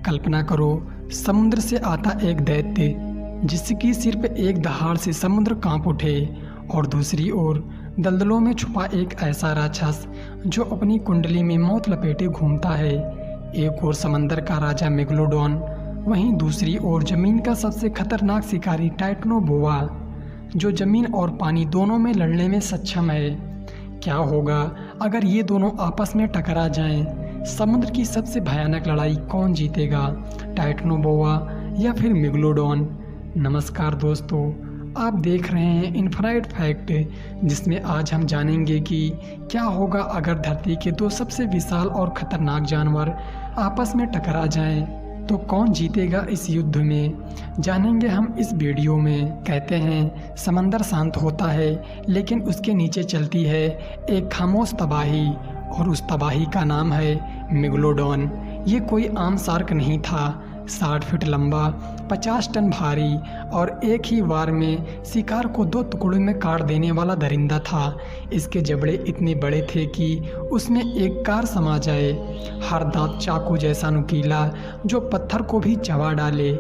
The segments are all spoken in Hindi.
कल्पना करो, समुद्र से आता एक दैत्य जिसकी सिर्फ एक दहाड़ से समुद्र कांप उठे, और दूसरी ओर दलदलों में छुपा एक ऐसा राक्षस जो अपनी कुंडली में मौत लपेटे घूमता है। एक ओर समंदर का राजा मेगलोडॉन, वहीं दूसरी ओर जमीन का सबसे खतरनाक शिकारी टाइटनोबोआ, जो जमीन और पानी दोनों में लड़ने में सक्षम है। क्या होगा अगर ये दोनों आपस में टकरा जाएं? समुद्र की सबसे भयानक लड़ाई कौन जीतेगा, टाइटनोबोआ या फिर मेगलोडॉन? नमस्कार दोस्तों, आप देख रहे हैं इन्फिनाइट फैक्ट, जिसमें आज हम जानेंगे कि क्या होगा अगर धरती के दो सबसे विशाल और खतरनाक जानवर आपस में टकरा जाएं। तो कौन जीतेगा इस युद्ध में, जानेंगे हम इस वीडियो में। कहते हैं समंदर शांत होता है, लेकिन उसके नीचे चलती है एक खामोश तबाही, और उस तबाही का नाम है मेगलोडॉन। ये कोई आम शार्क नहीं था। 60 फीट लंबा, 50 टन भारी और एक ही वार में शिकार को 2 टुकड़ों में काट देने वाला दरिंदा था। इसके जबड़े इतने बड़े थे कि उसमें एक कार समा जाए। हर दांत चाकू जैसा नुकीला जो पत्थर को भी चबा डाले।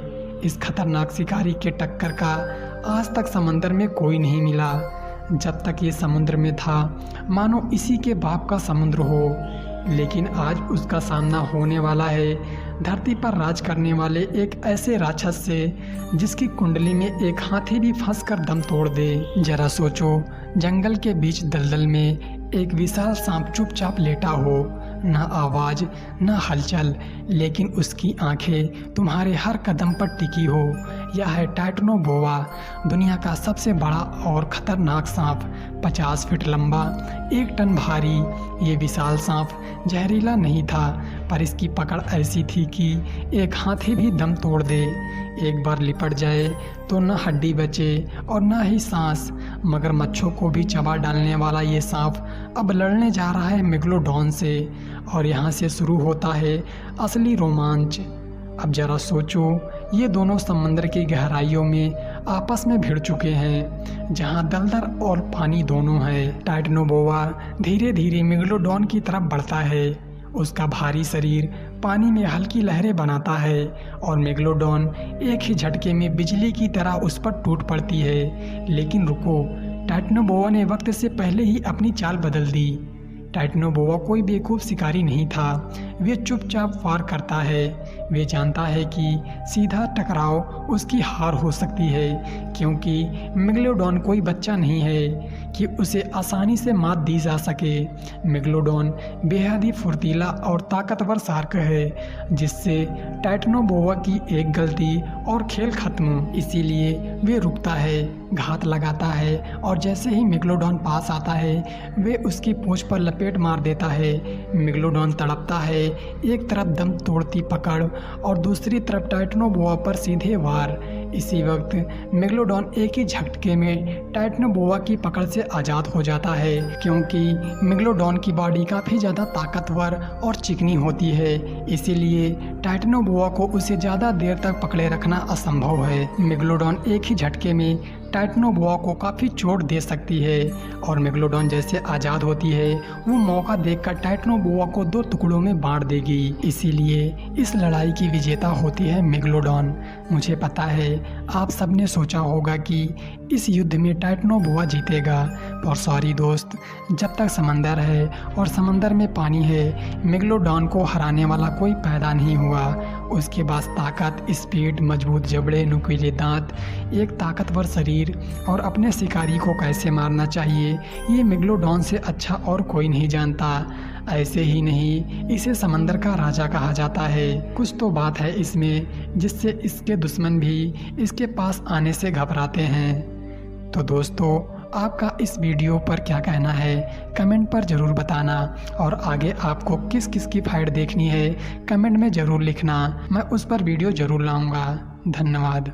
इस खतरनाक शिकारी के टक्कर का आज तक समंदर में कोई नहीं मिला। जब तक ये समुद्र में था, मानो इसी के बाप का समुद्र हो। लेकिन आज उसका सामना होने वाला है धरती पर राज करने वाले एक ऐसे राक्षस से जिसकी कुंडली में एक हाथी भी फंसकर दम तोड़ दे। जरा सोचो, जंगल के बीच दलदल में एक विशाल सांप चुपचाप लेटा हो, ना आवाज ना हलचल, लेकिन उसकी आंखें तुम्हारे हर कदम पर टिकी हो। यह है टाइटनोबोआ, दुनिया का सबसे बड़ा और खतरनाक सांप। 50 फीट लंबा, 1 टन भारी। ये विशाल सांप जहरीला नहीं था, पर इसकी पकड़ ऐसी थी कि एक हाथी भी दम तोड़ दे। एक बार लिपट जाए तो न हड्डी बचे और न ही सांस। मगरमच्छों को भी चबा डालने वाला ये सांप अब लड़ने जा रहा है मेगलोडॉन से, और यहाँ से शुरू होता है असली रोमांच। अब जरा सोचो, ये दोनों समंदर की गहराइयों में आपस में भिड़ चुके हैं, जहाँ दलदल और पानी दोनों है। टाइटनोबोआ धीरे धीरे मेगलोडॉन की तरफ बढ़ता है। उसका भारी शरीर पानी में हल्की लहरें बनाता है, और मेगलोडॉन एक ही झटके में बिजली की तरह उस पर टूट पड़ती है। लेकिन रुको, टाइटनोबोआ ने वक्त से पहले ही अपनी चाल बदल दी। टाइटनोबोआ कोई बेवकूफ़ शिकारी नहीं था। वे चुपचाप वार करता है। वे जानता है कि सीधा टकराव उसकी हार हो सकती है, क्योंकि मेगलोडॉन कोई बच्चा नहीं है कि उसे आसानी से मात दी जा सके। मेगलोडॉन बेहद ही फुर्तीला और ताकतवर शार्क है, जिससे टाइटनोबोआ की एक गलती और खेल खत्म। इसीलिए वे रुकता है, घात लगाता है, और जैसे ही मेगलोडॉन पास आता है वे उसकी पूंछ पर लपेट मार देता है। मेगलोडॉन तड़पता है, एक तरफ दम तोड़ती पकड़ और दूसरी तरफ टाइटनोबोआ पर सीधे वार। इसी वक्त मेगलोडॉन एक ही झटके में टाइटनोबोआ की पकड़ से आज़ाद हो जाता है, क्योंकि मेगलोडॉन की बॉडी काफ़ी ज़्यादा ताकतवर और चिकनी होती है। इसीलिए टाइटनोबोआ को उसे ज़्यादा देर तक पकड़े रखना असंभव है। मेगलोडॉन एक ही झटके में टाइटनोबोआ को काफ़ी चोट दे सकती है, और मेगलोडॉन जैसे आज़ाद होती है वो मौका देखकर टाइटनोबोआ को 2 टुकड़ों में बांट देगी। इसीलिए इस लड़ाई की विजेता होती है मेगलोडॉन। मुझे पता है आप सबने सोचा होगा कि इस युद्ध में टाइटनोबोआ जीतेगा, और सॉरी दोस्त, जब तक समंदर है और समंदर में पानी है, मेगलोडॉन को हराने वाला कोई पैदा नहीं हुआ। उसके पास ताकत, स्पीड, मजबूत जबड़े, नुकीले दांत, एक ताकतवर शरीर, और अपने शिकारी को कैसे मारना चाहिए ये मेगलोडॉन से अच्छा और कोई नहीं जानता। ऐसे ही नहीं, इसे समंदर का राजा कहा जाता है। कुछ तो बात है इसमें जिससे इसके दुश्मन भी इसके पास आने से घबराते हैं। तो दोस्तों, आपका इस वीडियो पर क्या कहना है कमेंट पर ज़रूर बताना, और आगे आपको किस किस की फाइट देखनी है कमेंट में ज़रूर लिखना। मैं उस पर वीडियो ज़रूर लाऊंगा। धन्यवाद।